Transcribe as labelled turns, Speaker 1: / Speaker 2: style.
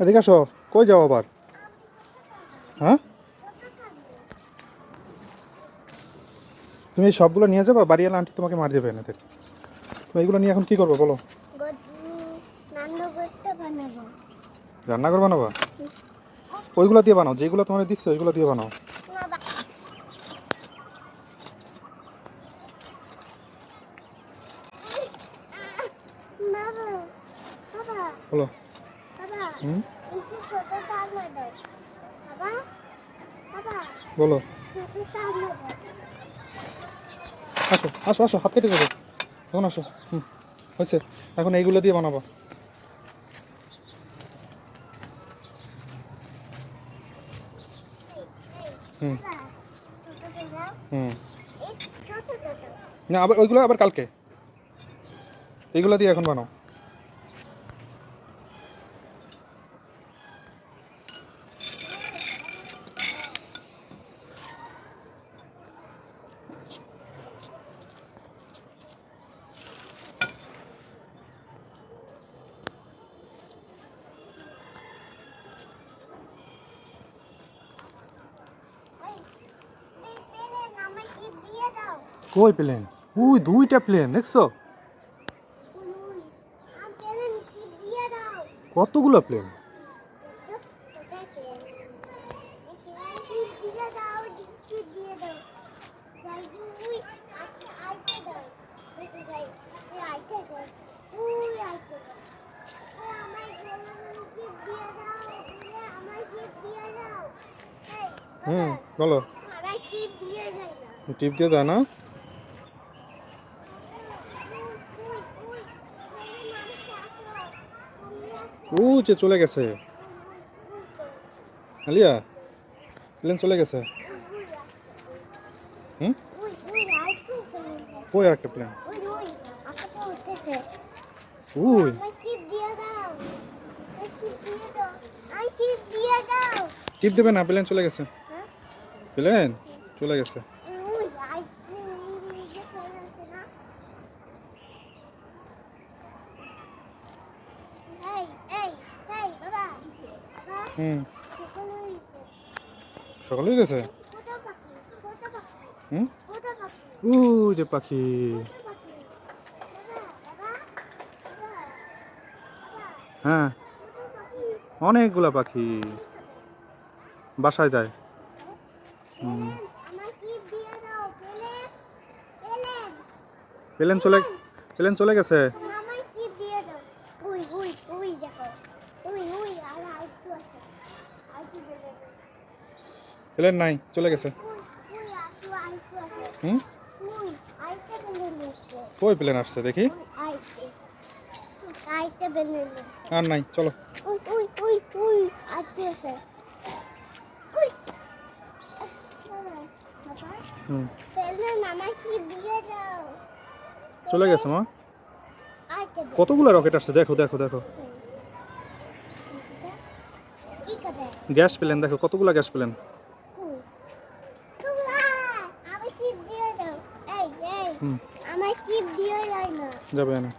Speaker 1: এদিকে আসো। কই যাও আবার? হ্যাঁ, তুমি এই সবগুলো নিয়ে যাবা? বাড়িওয়ালা আন্টি তোমাকে মার দেবে এনে। তুমি এগুলো নিয়ে এখন কি করবো বলো? রান্না করে বানাবা? ওইগুলো দিয়ে বানাও, যেগুলো তোমার দিচ্ছে ওইগুলো দিয়ে বানাও। বলো। হুম, বলো। আসো আসো আসো, হাত কেটে যাবে। এখন আসো। হুম, হয়েছে। এখন এইগুলো দিয়ে বানাবো। হুম হুম। না, আবার ওইগুলো আবার কালকে। এইগুলো দিয়ে এখন বানাও। কই প্লেন? ওই দুইটা প্লেন দেখছো? কতগুলো প্লেন? হুম, বলো। টিপ দিয়ে দেয় না? ও যে চলে গেছে। আলিয়া, প্লেন চলে গেছে। হুম, কই আর একটা প্লেন? ওই টিপ দেবে না, প্লেন চলে গেছে। প্লেন চলে গেছে। হুম, সকাল হয়ে গেছে। হুম, ও যে পাখি। হ্যাঁ, অনেকগুলা পাখি বাসায় যায়। হুম, প্লেন চলে প্লেন চলে গেছে। প্লেন নাই, চলে গেছে। হুম, কই প্লেন আসছে দেখি? আর নাই, চলো। হুম, চলে গেছে মা। কতগুলো রকেট আসছে দেখো দেখো দেখো। গ্যাস প্লেন দেখো, কতগুলো গ্যাস প্লেন। হুম, যাবে না।